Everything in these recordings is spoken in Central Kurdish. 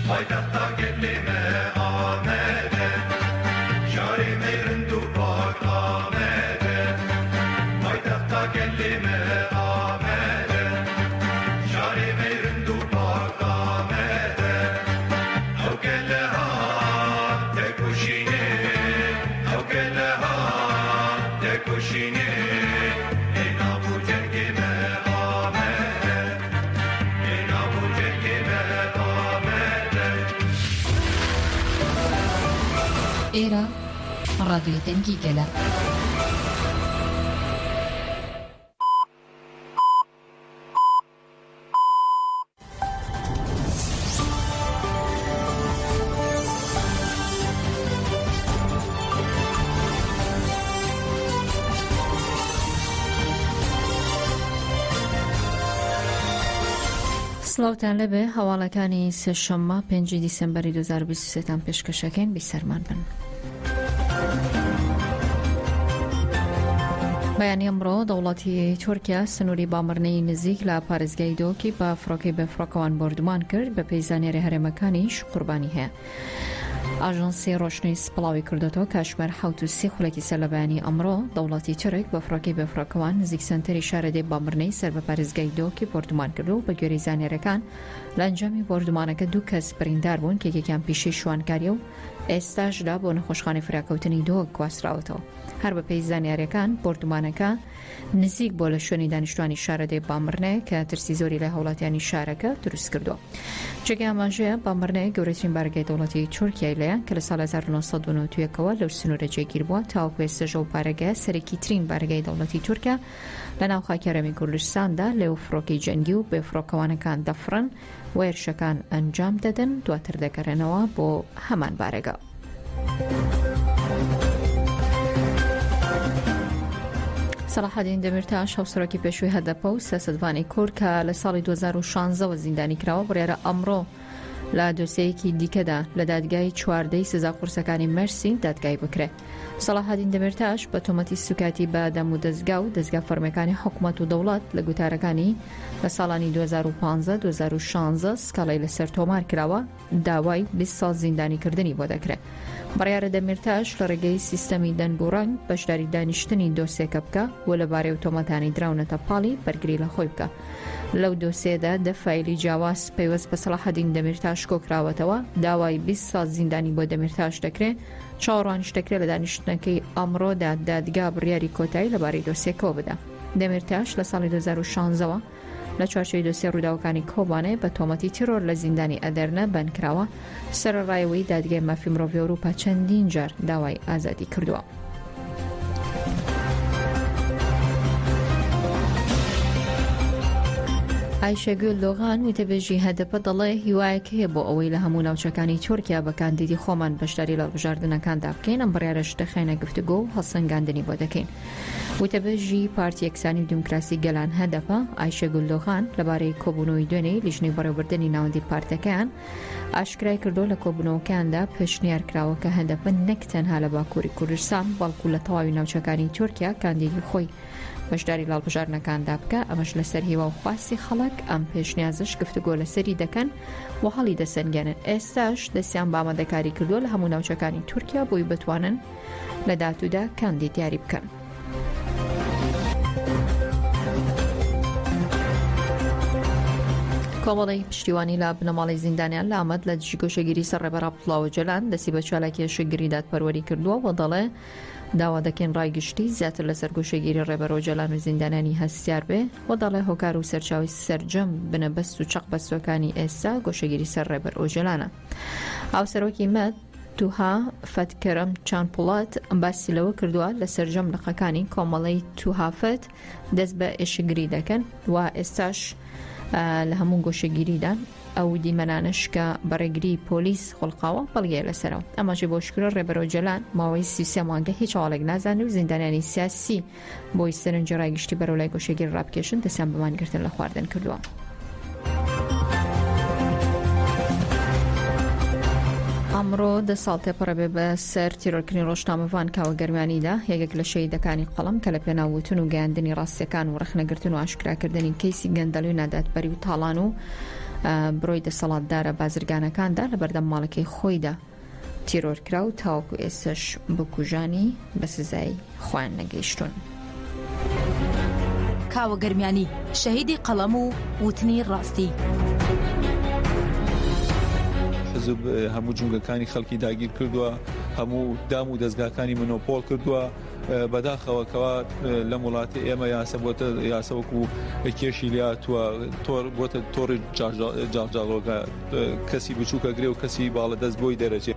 پایتخت گلیم آمده جاری میرند و پاک آمده پایتخت گلیم آمده جاری میرند و پاک آمده او گله ها تکوشینه او گله ها تکوشینه اینا بو جنگیم آمده اینا بو جنگیم إيرا راديو تنجيكلا سلاوتان لبه حوالکانی سهشنبه 5 دیسمبری 2023 پێشکەشەکەین بیسەرمان بن. بەیانی ئەمڕۆ دەوڵەتی تورکیا سنووری بامڕنەی نزیک لە پارێزگای دۆکی بە فڕۆکەی بەفڕۆکەوان بردومان کرد بە پێی زانیاری هەرێمەکانیش قوربانی هەیە. ئاژانسی ڕۆشنی سپڵاوی کردەوە کاشمەر 73 خولێکی سەر لە بەیانی ئەمڕۆ دەوڵەتی تورک بە فڕۆکەی بەفڕۆکەوان نزیک سەنتەری شارەدەی بامڕنەی سەر بە پارێزگای دۆکی بردومان کرد و بە گوێرەی زانیاریەکان لە ئەنجامی بردومانەکە 2 کەس بریندار بوون کە یەکێکیان پیشەی شوانکاریە و ئێستاشدا بۆ نەخۆشخانەی فراکەوتنی دۆک گواستراوەتەوە. هەر بە پێی زانیاریەکان بردومانەکە نزیک بۆ لە شوێنی دانیشتوانی شارەدەی بامڕنەیە کە ترسی زۆری لە هەوڵاتیانی شارەکە دروست کردووە. جێگەی ئاماژەیە بامڕنەیە گەورەترین بارگای دەوڵەتی تورکیای لەیە کە لە ساڵ 1991ەوە لەو سنوورە جێگیر بووە تاوەکو ئێستاژە و پارێگایە سەرەکی ترین بارگای دەوڵەتی تورکیا لە ناو خاکی هەرێمی کوردستاندا لێو فڕۆکەی جەنگی و بێفڕۆکەوانەکان دەفڕن و هێرشەکان ئەنجام دەدەن دواتر دەگەڕێنەوە بۆ هەمان بارێگا. سەلاحەدین دەمیرتاش هەوسەرۆکی پێشووی هەدەپە و سیاسەتوانی کورد کە لە ساڵی 2016 زیندانی کراوە بڕیارە ئەمڕۆ لە دۆسەیەکی دیکەدا لە دادگای چواردەی سزا قورسەکانی مەرسین دادگای بکرێت. سەلاحەدین دەمیرتاش بە تۆمەتی سوکاتی بە دەم و دەستگا و دەستگا فەرمیەکانی حکوومەت و دەوڵەت لە گوتارەکانی لە ساڵانی 2015-2016 سکاڵی لەسەر تۆمار کراوە داوای 20 ساڵ زیندانیکردنی بۆ دەکرێت. بڕیارە دەمیرتاش لە ڕێگەی سیستەمی دەنگ و ڕەنگ بەشداری دانیشتنی دۆسێکە بکە و لەبارەی ئۆتۆماتانی دراونەتە پاڵی بەرگری لە خۆی بکە. لەو دۆسێدا دەفایلی جیاواز پەیوەست بە سەلاحەدین دەمیرتاش کۆکراوەتەوە داوای 20 ساڵ زیندانی بۆ دەمیرتاش دەکرێت. چاوەڕوانیش دەکرێت لە دانیشتنەکەی ئەمڕۆدا دادگا بڕیاری کۆتایی لەبارەی دۆسێکەوە بدە. دەمیرتاش لە ساڵی 2016ەوە لە چوارچێی دۆسیە ڕووداوەکانی کۆبانێ بە تۆمەتی تیرۆر لە زیندانی ئەدەرنە بەندکراوە. سەرڕایەوەی دادگای مافی مرۆڤی ئەوروپا چەندین جار داوای ئازادی کردووە. عایشە گوڵدۆغان وتەبێژی هەدەپە دەڵێ هیوایەک هەیە بۆ ئەوەی لە هەموو ناوچەکانی تورکیا بە کاندیدی خۆمان بەشداری لە هەڵبژاردنەکاندا بکەین ئەم بڕیارەش دەخێنە گفتوگۆ و هەڵسەنگاندنی بۆ دەکەین. وتەبێژی پارتی یەکسانی و دیموکراسی گەلان هەدەپە ئایشە گوڵدۆغان لەبارەی کۆبوونەوەی دوێنەی لیژنەی بەڕێوەبردنی ناوەندی پارتەکەیان ئاشکرای کردو لە کۆبوونەوەکاندا پێشنیار کراوە کە هەدەپە نەک تەنها لە باکووری کوردستان بەڵکو لە تەواوی ناوچەکانی تورکیا کاندیدی خۆی بەشداری لاڵبژاردنەکاندا بکە. ئەمەش لەسەر هیوا و خواستی خەڵک ئەم پێشنیازش گفتوگۆ لەسەری دەکەن و هەڵی دەسەنگێنن. ئێستاش دەستیان بە ئامادەکاری کردووە لە هەموو ناوچەکانی تورکیا بۆی بتوانن لە داهاتوودا کاندیدیاری بکەن. کۆمەڵی پشتیوانی لە بنەماڵی زیندانیان لە ئەمەد لە دژی گۆشەگیری سەر ڕێبەر عەبدوڵڵا ئۆجەلان دەستی بە چالاکیە شگری دادپەروەری کردووە و دەڵێ داوا دەکەن ڕایگشتی زیاتر لەسەر گۆشەگیری ڕێبەر ئۆجەلان و زیندانیانی هەستیار بێ و دەڵێ هۆکار و سەرچاوی سەرجەم بنەبەست و چەق بەستوەکانی ئێستا گۆشەگیری سەر ڕێبەر ئۆجەلانە. هاوسەرۆکی مەد توها فەتکەرەم چانپوڵات باسی لەوە کردووە لە سەرجەم لەقەکانی کۆمەڵی توهافەت دەست بە ئێشگری دەکەن و ئێستاش لە هەموو گۆشەگیریدان ئەو دیمەنانش کە بەڕێگری پۆلیس خۆڵقاوە بەڵگەیە لەسەرەوە. ئەماژێ بۆ شکرە ڕێبەر ئۆجەلان ماوەی 33 مانگە هیچ هەواڵێک نازانێ و زیندانیانی سیاسی بۆی سەرنجە ڕایگشتی بەرەو لای گۆشەگیر ڕابکێشن دەستیان بەمانگرتن لە خواردن کردووە. ئەمڕۆ 10 ساڵ تێپەڕەبێ بە سەر تیرۆرکردنی ڕۆژنامەڤان کاوەگەرمانیدا یەکێک لە شەهیدەکانی قەڵەم کە لە پێناوتن و گەیاندنی ڕاستیەکان و ڕەخنەگرتن و ئاشکراکردنی کەیسی گەندەڵی و ناداتبەری و تاڵان و بڕۆی دەسەڵاتدارە بازرگانەکاندا لە بەردەم ماڵەکەی خۆیدا تیرۆرکرا و تاوەکو ئێسش بکوژانی بە سزای خۆیان نەگەیشتون. کاوە گەرمیانی شەهیدی قەڵەم و وتنی ڕاستی. حزب هەموو جونگەکانی خەڵکی داگیر کردووە، هەموو دام و دەستگاکانی منۆپۆل کردووە، بەداخەوەکەوە لە وڵاتی ئێمە یاسە بۆتە یاسەوەکو کێشی لاتووە بۆتە تۆڕی جاڵۆگە کەسی بچووکە گرێ و کەسی باڵە دەست بۆی دەرەچێت.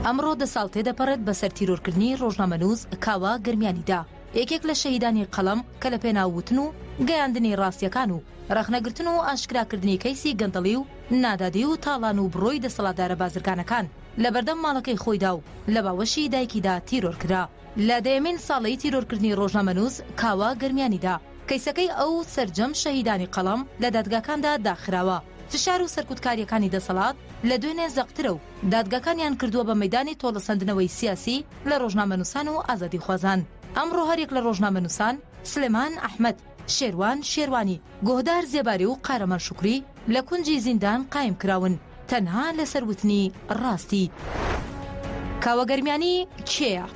ئەمڕۆ 10 ساڵ تێدەپەڕێت بەسەر تیرۆرکردنی ڕۆژنامەنووس کاوە گەرمیانیدا، یەکێک لە شەهیدانی قەڵەم کە لە پێناووتن و گەیاندنی ڕاستیەکان و ڕەخنەگرتن و ئاشکراکردنی کەیسی گەندەڵی و نادادی و تاڵان و بڕۆی دەسەڵاتدارە بازرگانەکان لە بەردەم ماڵەکەی خۆیدا و لە باوەشی دایکیدا تیرۆرکرا. لە دەیەمین ساڵی تیرۆرکردنی ڕۆژنامەنووس کاوە گەرمیانیدا کەیسەکەی ئەو سەرجەم شەهیدانی قەڵەم لە دادگاکاندا داخراوە. فشار و سەرکوتکاریەکانی دەسەڵات لە دوێنێ زەقترە و دادگاکانیان کردووە بە مەیدانی تۆڵەسەندنەوەی سیاسی لە ڕۆژنامەنووسان و ئازادی خوازان. ئەمڕۆ هەرێک لە ڕۆژنامەنووسان سلێمان ئەحمەد، شێروان شێروانی، گۆهدار زێباری و قارەمان شوکری لە کونجی زیندان قایم کراون تەنها لەسەر وتنی ڕاستی. کاوە گەرمیانی کێیە؟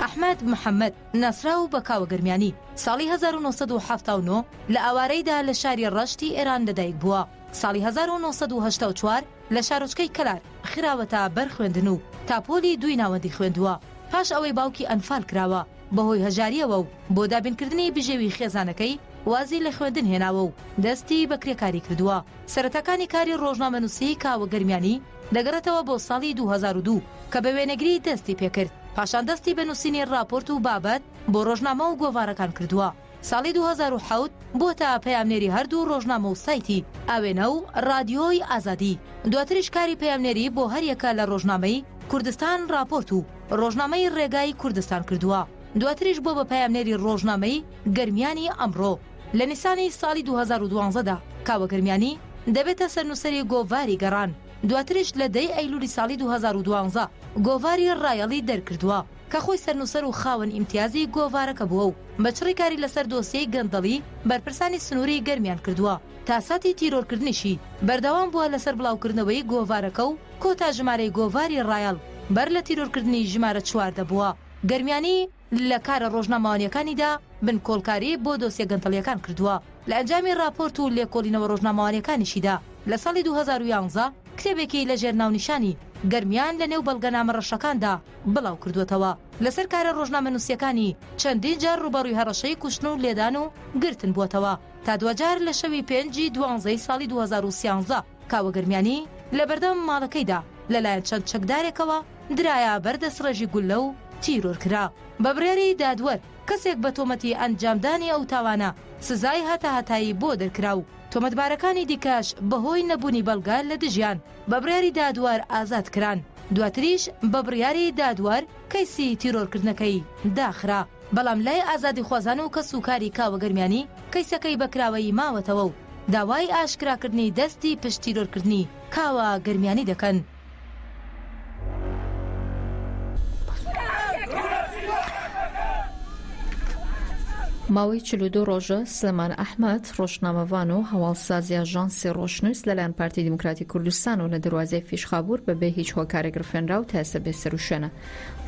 ئەحمەد محەممەد ناسراو بە کاوە گەرمیانی ساڵی 1970 لە ئاوارەیدا لە شاری ڕەشتی ئێران لەدایک بووە. ساڵی 1984 لە شارۆچکەی کەلار خراوەتە بەر خوێندن و تاپۆلی دوی ناوەندی خوێندووە. پاش ئەوەی باوکی ئەنفال کراوە بەهۆی هەژاریەوە و بۆ دابینکردنی بژێوی خێزانەکەی وازی لە خوێندن هێناوە و دەستی بە کرێکاری کردووە. سەرەتاکانی کاری ڕۆژنامەنووسی کاوە گەرمیانی دەگەڕێتەوە بۆ ساڵی 2002 کە بە وێنەگری دەستی پێکرد. پاشان دەستی بە نووسینی راپۆرت و بابەت بۆ ڕۆژنامە و گۆڤارەکان کردووە. ساڵی 2007 بۆتە پەیامنێری هەردوو ڕۆژنامە و سایتی ئاوێنە و رادیۆی ئازادی. دواتریش کاری پەیامنێری بۆ هەریەکە لە ڕۆژنامەی کوردستان راپۆرت و ڕۆژنامەی ڕێگای کوردستان کردووە. دواتریش بۆ بە پەیامنێری ڕۆژنامەی گەرمیانی ئەمڕۆ. لە نیسانی ساڵی 2012دا کاوە گەرمیانی دەبێتە سەرنووسەری گۆڤاری گەڕان. دواتریش لە 10 ئەیلولی ساڵی 2012 گۆڤاری ڕایەڵی دەرکردووە کە خۆی سەرنووسەر و خاوەن ئیمتیازی گۆڤارەکە بووە و بەچڕی کاری لەسەر دۆسیەی گەندەڵی بەرپرسانی سنووری گەرمیان کردووە. تا ساتی تیرۆرکردنیشی بەردەوام بووە لەسەر بڵاوکردنەوەی گۆڤارەکە و کۆتا ژمارەی گۆڤاری ڕایەڵ بەر لە تیرۆرکردنی ژمارە 4 دەبووە. گەرمیانی لە کارە ڕۆژنامەوانیەکانیدا بنکۆڵکاری بۆ دۆسیە گەندەڵیەکان کردووە. لە ئەنجامی راپۆرت و لێکۆڵینەوە ڕۆژنامەوانیەکانیشیدا لە ساڵی 2011 کتێبێکی لە ژێرناونیشانی گەرمیان لە نێو بەڵگەنامە ڕەشەکاندا بڵاو کردوێتەوە. لەسەر کارە ڕۆژنامەنووسیەکانی چەندین جار ڕوبەڕووی هەڕەشەی کوشتن و لێدان و گرتن بووەتەوە تا دوجار لە شەوی 5/12 ساڵی 2013 کاوە گەرمیانی لە بەردەم ماڵەکەیدا لەلایەن چەند چەکدارێکەوە درایە بەردەسڕێژی گولە و تیرۆرکرا. بە بڕیاری دادوەر کەسێک بە تۆمەتی ئەنجامدانی ئەو تاوانە سزای هەتاهەتایی بۆ دەرکرا و تۆمەتبارەکانی دیکەش بەهۆی نەبوونی بەڵگە لە دژیان بە بڕیاری دادوەر ئازاد کران. دواتریش بە بڕیاری دادوەر کەیسی تیرۆرکردنەکەی داخرا. بەڵام لای ئازادی خوازان و کە سوکاری کاوە گەرمیانی کەیسەکەی بەکراوەی ماوەتەوە و داوای ئاشکراکردنی دەستی پشت تیرۆرکردنی کاوە گەرمیانی دەکەن. ماوەی 42 ڕۆژە سلێمان ئەحمەد ڕۆژنامەوان و هەواڵسازی ئاژانسی ڕۆژنووس لەلایەن پارتی دیموکراتی کوردستان و لە دەواازەی فیشخابور بەبێ هیچ هۆکارێک ڕفێنرا و تا ئێستا بێسەر و شوێنە.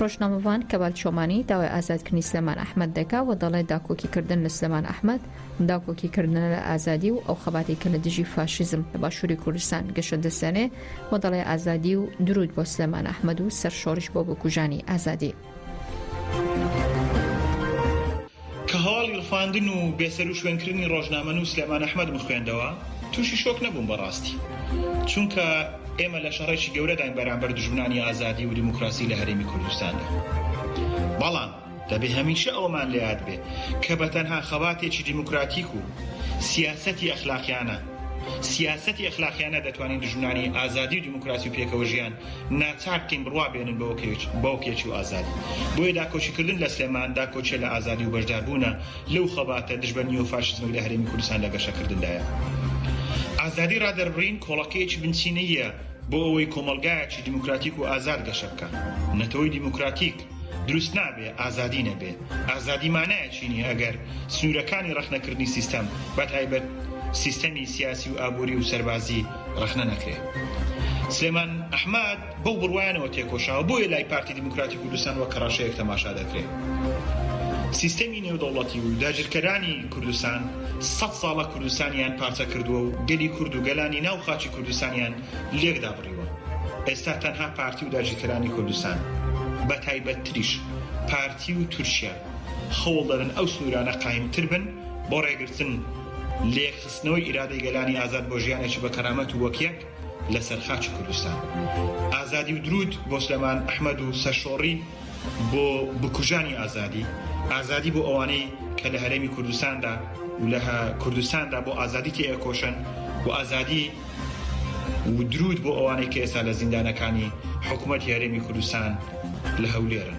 ڕۆژنامەوان کەبال چۆمانی داوای ئازادکردنی سلێمان ئەحمەد دەکا و دەڵێت داکۆکیکردن لە سلێمان ئەحمەد داکۆکیکردنە لە ئازادی و ئەو خەباتی کە لە دژی فاشیزم لە باشووری کوردستان گەشە دەسێنێ و دەڵێ ئازادی و درود بۆ سلێمان ئەحمەد و سەرشۆڕش بۆ بکوژانی ئازادی. کە هەواڵی ڕفاندن و بێسەر و شوێنکردنی ڕۆژنامەنووس سلێمان ئەحمەدم خوێندەوە تووشی شۆک نەبووم بەڕاستی، چونکە ئێمە لە شەڕێکی گەورەداین بەرامبەر دژمنانی ئازادی و دیموکراسی لە هەرێمی کوردستاندا. بەڵام دەبێ هەمیشە ئەومان لە یاد بێ کە بە تەنها خەباتێکی دیموکراتیک و سیاسەتی ئەخلاقیانە دەتوانین دژمنانی ئازادی و دیموکراسی و پێکەوە ژیان ناچار بکەین بڕوا بێنن بەوکێکی و ئازادی. بۆیە داکۆچیکردن لە سلێمان داکۆچێ لە ئازادی و بەشداربوونە لەو خەباتە دژبە نیۆفاشیزم لە هەرێمی کوردستان لە گەشەکردندایە. ئازادی ڕادەربڕین کۆڵەکەیەکی بنچینەیە بۆ ئەوەی کۆمەلگایەکی دیموکراتیک و ئازاد گەشە بکە. نەتەوەی دیموکراتیک دروست نابێ ئازادی نەبێ. ئازادی مانایە چینی ئەگەر سنوورەکانی ڕەخنەکردنی سیستەم بەتایبەت سیستەمی سیاسی و ئابووری و سەربازی ڕەخنە نەکرێ. سلێمان ئەحمەد بەو بڕوایانەوە تێکۆشاوە بۆیە لای پارتی دیموکراتی کوردستان وەک کەڕاشەیەک تەماشا دەکرێت. سیستەمی نێودەوڵەتی و داگیرکەرانی کوردستان 100 ساڵە کوردستانیان پارچە کردووە و گەلی کورد و گەلانی ناو خاچی کوردستانیان لێکدا بڕیوە. ئێستا تەنها پارتی و داگیرکەرانی کوردستان بە تایبەتتریش پارتی و تورکیا خەوڵ دەدەن ئەو سنوورانە قایمتر بن بۆ ڕێگرتن لێخستنەوەی ئیرادەی گەلانی ئازاد بۆ ژیانێکی بە کەرامەت و وەکیەک لەسەر خاچی کوردستان. ئازادی و درود بۆ سلێمان ئەحمەد و سەرشۆڕی بۆ بکوژانی ئازادی، ئازادی بۆ ئەوانەی کە لە هەرێمی کوردستاندا و لە کوردستاندا بۆ ئازادی تێکۆشن، بۆ ئازادی و درود بۆ ئەوانەی کە ئێستا لە زیندانەکانی حکوومەتی هەرێمی کوردستان لە هەولێرن.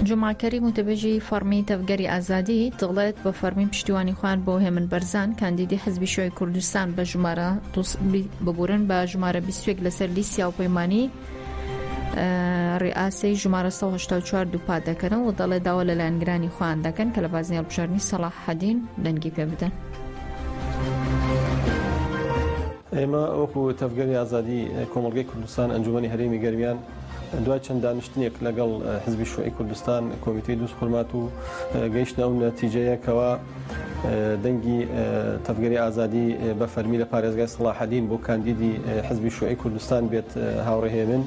جمعکەری متبێژی فەرمی تەفگەری ئازادی دڵێت بە فەرمی پشتیوانی خوان بۆ هێمن بەرزان کاندیدی حزبی شۆی کوردستان بە ژمارە ببورن بە ژمارە 21 لەسەر لیستی هاوپەیمانی ڕئاسەی ژمارە 184 دووپات دەکەن و دەڵێت داوا لە لایەنگرانی خوان دەکەن کە لە بازنی هەڵبژاردننی سەلاح حەدین دەنگی پێ بدەن. ئێمە وەکو تەفگەری ئازادی کۆمەڵگەی کوردستان ئەنجومەنی هەرێمی گەرمیان دوای چەند دانیشتنێک لەگەڵ حزبی شۆی کوردستان کۆمیتەی دروست خورمات و گەیشتە ئەو نەتیجەیەکەوە دەنگی تەفگەری ئازادی بە فەرمی لە پارێزگای سەلاح حەدین بۆ کاندیدی حزبی شۆی کوردستان بێت هاوڕێهێمن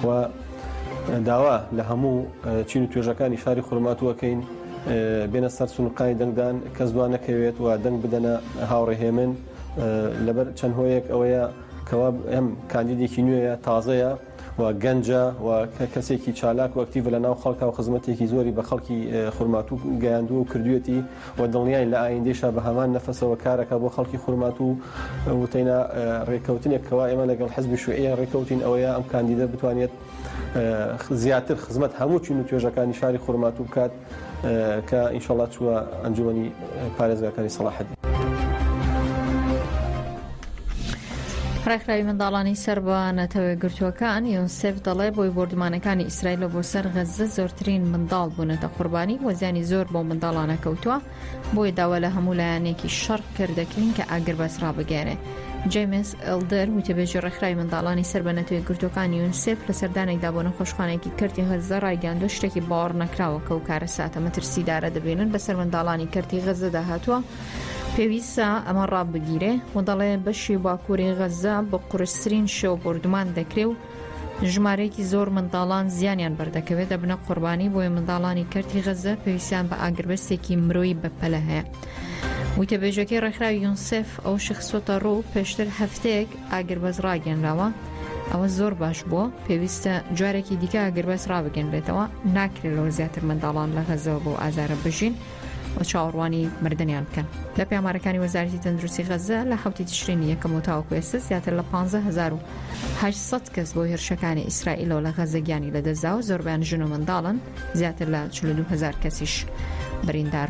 و داوا لە هەموو چین و توێژەکانی شاری خورماتوەکەین بێنە سەر سونوقانی دەنگدان کەس دوان نەکەوێت و دەنگ بدەنە هاوڕێهێمن لەبەر چەند هۆیەک ئەوەیە کەوا ئەم کاندیدێکی نوێیە تازەیە و گەنجە و کەسێکی چالاک و ئەکتیڤ لە ناو خەڵکا و خزمەتێکی زۆری بە خەڵکی خورماتوو گەیاندووە و کردوێتی و دڵنیای لە ئایندێشە بە هەمان نەفەسەوە کارەکە بۆ خەڵکی خورماتوو وتەینە ڕێکەوتنێکەوە ئێمە لەگەڵ حزبی شوعیە ڕێکەوتین ئەوەیە ئەم کاندیدە بتوانێت زیاتر خزمەت هەموو چین و توێژەکانی شاری خورماتوو بکات کە ئینشەڵڵا چووە ئەنجومەنی پارێزگاکانی سەلاح حەدین. ڕێکخراوی منداڵانی سەر بە نەتەوە گرتووەکان یونسێف دەڵێ بۆی بۆردمانەکانی ئیسرائیل بۆ سەر غەزە زۆرترین منداڵ بوونەتە قوربانی وەزیانی زۆر بۆ منداڵانە کەوتووە بۆی داوا لە هەموو لایەنێکی شەڕ کردەکەین کە ئاگربەس ڕابگەێنێ. جیمس ئەلدەر وتەبێژی ڕێکخراوی منداڵانی سەر بە نەتەوە گرتووەکانی یونسێف لە سەردانێکدا بۆ نەخۆشخانەیەکی کردی غەزە ڕایگەاندووە شتێکی باوەڕ نەکراوە و کارە ساتە مەترسیدارە دەبێنن بەسەر منداڵانی کردی غەزەدا هاتووە پێویستە ئەمە ڕابگیرێ و دەڵێ بەشی باکووری غەزە بە قورسترین شێو بردومان دەکرێ و ژمارەیەکی زۆر منداڵان زیانیان بەردەکەوێت دەبنە قوربانی بۆیە منداڵانی کردی غەزە پێویستیان بە ئاگربەستێکی مرۆیی بەپەلە هەیە. وتەبێژەکەی ڕێکخراوی یونسێف ئەو شخصۆتە ڕوو پێشتر هەفتەیەک ئاگربەز ڕاگەنراوە ئەوە زۆر باش بووە پێویستە جارێکی دیکە ئاگربەز ڕابگەنرێتەوە ناکرێتەوە زیاتر منداڵان لە غەزەوە بۆ ئازارە بژین و چاوەڕوانی مردنیان بکەن. لە پێمارەکانی وەزارەتی تەندروستی غەزە لە حوتی تشرینی یەکەم و تاوەکو ئێستا زیاتر لە 15800 کەس بۆ هێرشەکانی ئیسرائیلەوە لە غەزە گیانی لەدەستدا و زۆربیان ژن و منداڵن زیاتر لە 42000 کەسیش بریندار